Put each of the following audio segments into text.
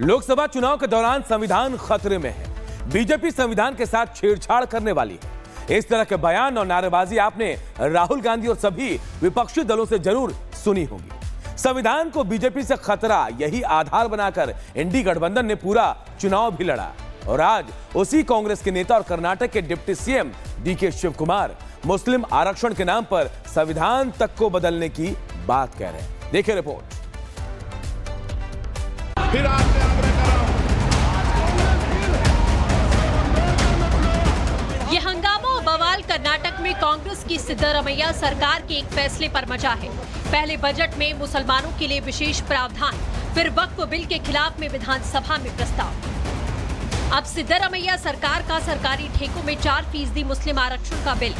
लोकसभा चुनाव के दौरान संविधान खतरे में है। बीजेपी संविधान के साथ छेड़छाड़ करने वाली है। इस तरह के बयान और नारेबाजी आपने राहुल गांधी और सभी विपक्षी दलों से जरूर सुनी होगी। संविधान को बीजेपी से खतरा, यही आधार बनाकर इंडी गठबंधन ने पूरा चुनाव भी लड़ा और आज उसी कांग्रेस के नेता और कर्नाटक के deputy CM DK Shivakumar मुस्लिम आरक्षण के नाम पर संविधान तक को बदलने की बात कह रहे हैं। देखिए रिपोर्ट। फिर आपने ये हंगामा और बवाल कर्नाटक में कांग्रेस की सिद्धरमैया सरकार के एक फैसले पर मचा है। पहले बजट में मुसलमानों के लिए विशेष प्रावधान, फिर वक्फ बिल के खिलाफ में विधानसभा में प्रस्ताव। अब सिद्धरमैया सरकार का सरकारी ठेकों में 4% मुस्लिम आरक्षण का बिल।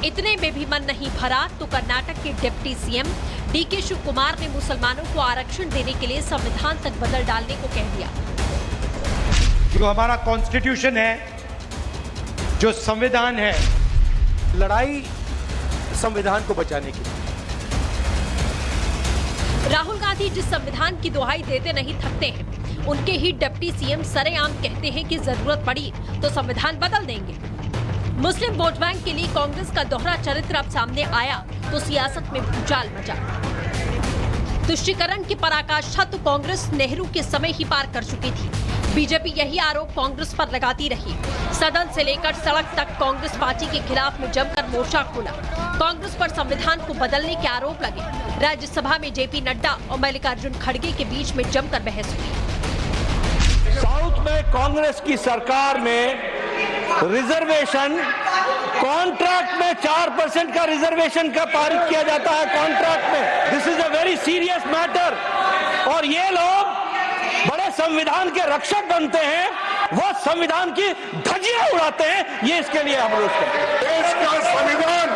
इतने में भी मन नहीं भरा तो कर्नाटक के deputy CM DK Shivakumar ने मुसलमानों को आरक्षण देने के लिए संविधान तक बदल डालने को कह दिया। जो हमारा कॉन्स्टिट्यूशन है, जो संविधान है, लड़ाई संविधान को बचाने की। राहुल गांधी जिस संविधान की दुहाई देते नहीं थकते हैं, उनके ही डिप्टी सीएम सरेआम कहते हैं कि जरूरत पड़ी तो संविधान बदल देंगे। मुस्लिम वोट बैंक के लिए कांग्रेस का दोहरा चरित्र अब सामने आया तो सियासत में भूचाल मचा। तुष्टीकरण की पराकाष्ठा तो कांग्रेस नेहरू के समय ही पार कर चुकी थी। बीजेपी यही आरोप कांग्रेस पर लगाती रही। सदन से लेकर सड़क तक कांग्रेस पार्टी के खिलाफ में जमकर मोर्चा खोला। कांग्रेस पर संविधान को बदलने के आरोप लगे। राज्यसभा में जेपी नड्डा और मल्लिकार्जुन खड़गे के बीच में जमकर बहस हुई। साउथ में कांग्रेस की सरकार में रिजर्वेशन कॉन्ट्रैक्ट में 4% का रिजर्वेशन का पारित किया जाता है कॉन्ट्रैक्ट में। This is a very serious matter और ये लोग बड़े संविधान के रक्षक बनते हैं, वो संविधान की धज्जियां उड़ाते हैं। ये इसके लिए हम लोग देश का संविधान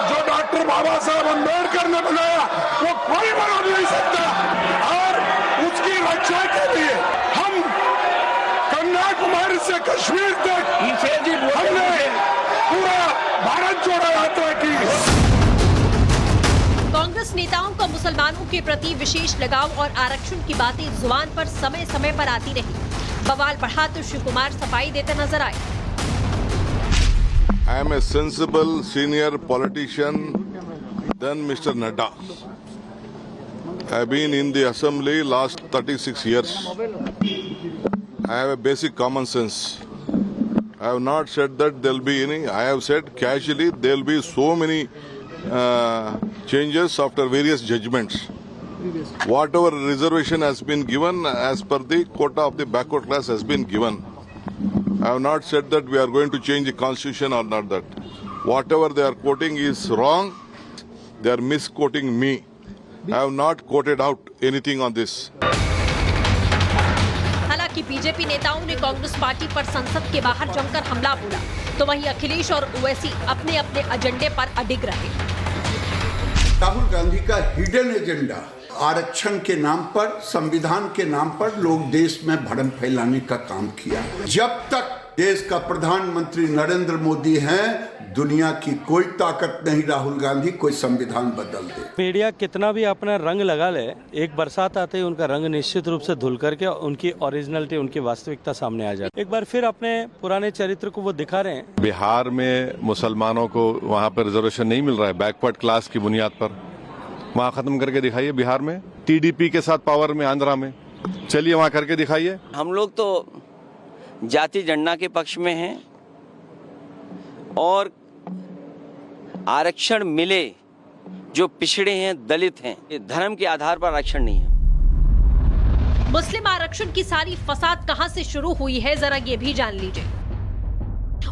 जो डॉक्टर बाबा साहब अम्बेडकर ने बनाया वो कोई बना नहीं सकता और उसकी रक्षा के लिए हम कन्याकुमारी से कश्मीर तक हमने पूरा भारत जोड़ो यात्रा की। कांग्रेस नेताओं का मुसलमानों के प्रति विशेष लगाव और आरक्षण की बातें जुबान पर समय समय पर आती रही। बवाल बढ़ा तो शिव कुमार सफाई देते नजर आए। I am a sensible senior politician than Mr. Nadda. I have been in the assembly last 36 years. I have a basic common sense. I have not said that there will be any. I have said casually there will be so many changes after various judgments. Whatever reservation has been given as per the quota of the backward class has been given. I have not said that we are going to change the constitution or not that. Whatever they are quoting is wrong. They are misquoting me. I have not quoted out anything on this. हालांकि BJP नेताओं ने Congress party पर संसद के बाहर जमकर हमला बोला, तो वहीं अखिलेश और ओवैसी अपने अपने एजेंडे पर अडिग रहे। राहुल गांधी का हिडन एजेंडा आरक्षण के नाम पर, संविधान के नाम पर लोग देश में भ्रम फैलाने का काम किया। जब तक देश का प्रधानमंत्री नरेंद्र मोदी हैं, दुनिया की कोई ताकत नहीं राहुल गांधी कोई संविधान बदल दे। मीडिया कितना भी अपना रंग लगा ले, एक बरसात आते ही उनका रंग निश्चित रूप से धुल करके उनकी ओरिजिनलिटी, उनकी वास्तविकता सामने आ जाए। एक बार फिर अपने पुराने चरित्र को वो दिखा रहे हैं। बिहार में मुसलमानों को वहाँ पर रिजर्वेशन नहीं मिल रहा है बैकवर्ड क्लास की बुनियाद पर। वहाँ खत्म करके दिखाइए बिहार में। टीडीपी के साथ पावर में आंध्रा में, चलिए वहाँ करके दिखाइए। हम लोग तो जाति जनगणना के पक्ष में हैं और आरक्षण मिले जो पिछड़े हैं, दलित हैं, ये धर्म के आधार पर आरक्षण नहीं है। मुस्लिम आरक्षण की सारी फसाद कहां से शुरू हुई है, जरा ये भी जान लीजिए।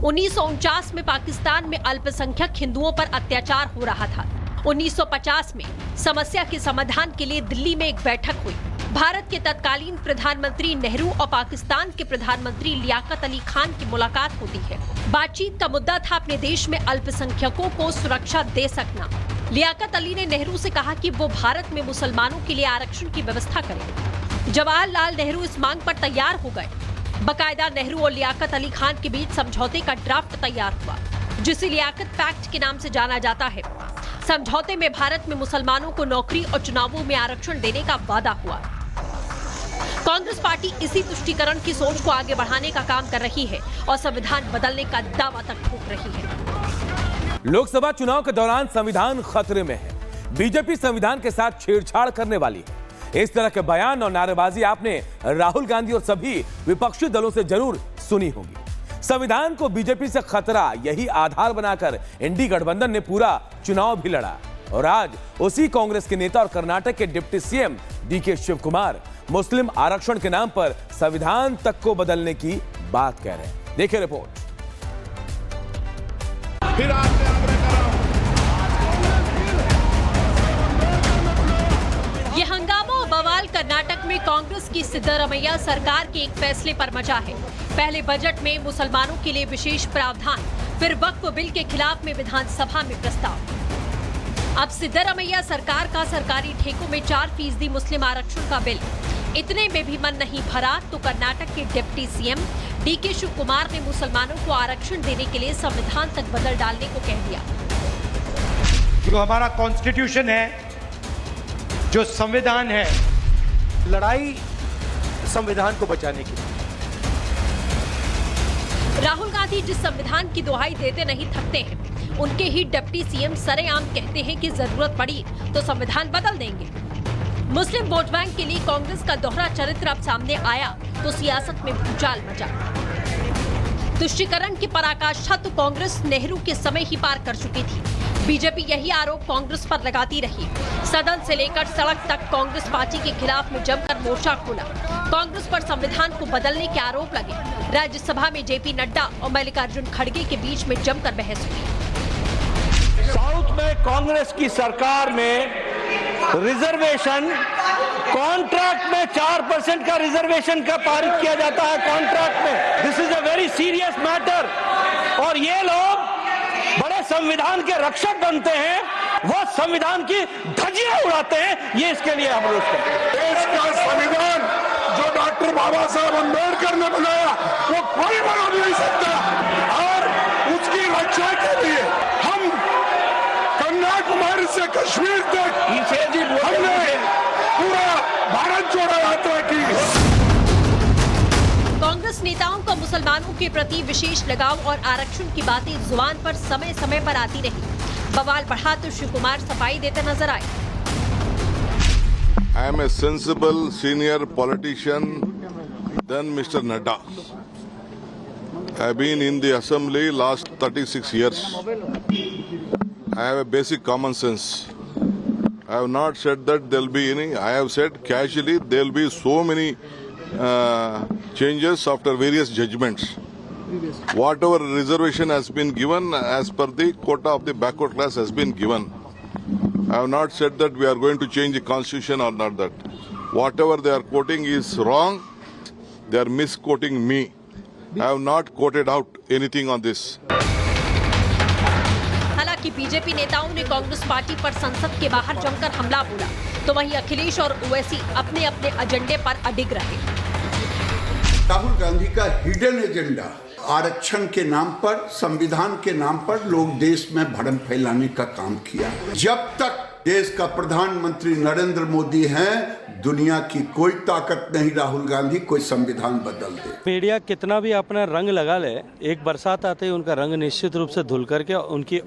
1949 में पाकिस्तान में अल्पसंख्यक हिंदुओं पर अत्याचार हो रहा था। 1950 में समस्या के समाधान के लिए दिल्ली में एक बैठक हुई। भारत के तत्कालीन प्रधानमंत्री नेहरू और पाकिस्तान के प्रधानमंत्री लियाकत अली खान की मुलाकात होती है। बातचीत का मुद्दा था अपने देश में अल्पसंख्यकों को सुरक्षा दे सकना। लियाकत अली ने नेहरू से कहा कि वो भारत में मुसलमानों के लिए आरक्षण की व्यवस्था करें। जवाहरलाल नेहरू इस मांग पर तैयार हो गए। बकायदा नेहरू और लियाकत अली खान के बीच समझौते का ड्राफ्ट तैयार हुआ, जिसे लियाकत पैक्ट के नाम से जाना जाता है। समझौते में भारत में मुसलमानों को नौकरी और चुनावों में आरक्षण देने का वादा हुआ। कांग्रेस पार्टी इसी तुष्टीकरण की सोच को आगे बढ़ाने का काम कर रही है और संविधान बदलने का दावा तक ठोक रही है। लोकसभा चुनाव के दौरान संविधान खतरे में है। बीजेपी संविधान के साथ छेड़छाड़ करने वाली है। इस तरह के बयान और नारेबाजी आपने राहुल गांधी और सभी विपक्षी दलों से जरूर सुनी होगी। संविधान को बीजेपी से खतरा, यही आधार बनाकर इंडी गठबंधन ने पूरा चुनाव भी लड़ा और आज उसी कांग्रेस के नेता और कर्नाटक के deputy CM DK Shivakumar मुस्लिम आरक्षण के नाम पर संविधान तक को बदलने की बात कह रहे हैं। देखिए रिपोर्ट। फिर आपने आग्रह करा। ये हंगामा और बवाल कर्नाटक में कांग्रेस की सिद्धरमैया सरकार के एक फैसले पर मचा है। पहले बजट में मुसलमानों के लिए विशेष प्रावधान, फिर वक्फ बिल के खिलाफ में विधानसभा में प्रस्ताव। अब सिद्धरमैया सरकार का सरकारी ठेकों में 4% मुस्लिम आरक्षण का बिल। इतने में भी मन नहीं भरा तो कर्नाटक के deputy CM DK Shivakumar ने मुसलमानों को आरक्षण देने के लिए संविधान तक बदल डालने को कह दिया। जो हमारा कॉन्स्टिट्यूशन है, जो संविधान है, लड़ाई संविधान को बचाने की। राहुल गांधी जिस संविधान की दुहाई देते नहीं थकते हैं, उनके ही डिप्टी सीएम सरेआम कहते हैं कि जरूरत पड़ी तो संविधान बदल देंगे। मुस्लिम वोट बैंक के लिए कांग्रेस का दोहरा चरित्र अब सामने आया तो सियासत में भूचाल मचा। तुष्टीकरण की पराकाष्ठा तो कांग्रेस नेहरू के समय ही पार कर चुकी थी। बीजेपी यही आरोप कांग्रेस पर लगाती रही। सदन से लेकर सड़क तक कांग्रेस पार्टी के खिलाफ में जमकर मोर्चा खोला। कांग्रेस पर संविधान को बदलने के आरोप लगे। राज्यसभा में जेपी नड्डा और मल्लिकार्जुन खड़गे के बीच में जमकर बहस हुई। साउथ में कांग्रेस की सरकार में रिजर्वेशन कॉन्ट्रैक्ट में 4% का रिजर्वेशन का पारित किया जाता है कॉन्ट्रैक्ट में। This is a very serious matter और ये लोग बड़े संविधान के रक्षक बनते हैं, वो संविधान की धज्जियां उड़ाते हैं। ये इसके लिए हम लोग देश का संविधान जो डॉक्टर बाबा साहब अम्बेडकर ने बनाया वो कोई बना नहीं सकता और उसकी रक्षा के लिए हम कन्याकुमारी से कश्मीर तक हमने पूरा भारत जोड़ो यात्रा की। कांग्रेस नेताओं का मुसलमानों के प्रति विशेष लगाव और आरक्षण की बातें जुबान पर समय समय पर आती रही। बवाल बढ़ा तो शिव कुमार सफाई देते नजर आए। I am a sensible senior politician than Mr. Nadda. I have been in the assembly last 36 years. I have a basic common sense. I have not said that there will be any. I have said casually there will be so many changes after various judgments. Whatever reservation has been given as per the quota of the backward class has been given. I have not said that we are going to change the constitution or not that. Whatever they are quoting is wrong. They are misquoting me. I have not quoted out anything on this. हालांकि BJP नेताओं ने Congress party पर संसद के बाहर जमकर हमला बोला, तो वहीं अखिलेश और ओवैसी अपने अपने एजेंडे पर अडिग रहे। राहुल गांधी का हिडन एजेंडा आरक्षण के नाम पर, संविधान के नाम पर लोग देश में भ्रम फैलाने का काम किया। जब तक देश का प्रधानमंत्री नरेंद्र मोदी हैं, दुनिया की कोई ताकत नहीं राहुल गांधी कोई संविधान बदल दे। मीडिया कितना भी अपना रंग लगा ले, एक बरसात आते ही उनका रंग निश्चित रूप से धुल करके उनकी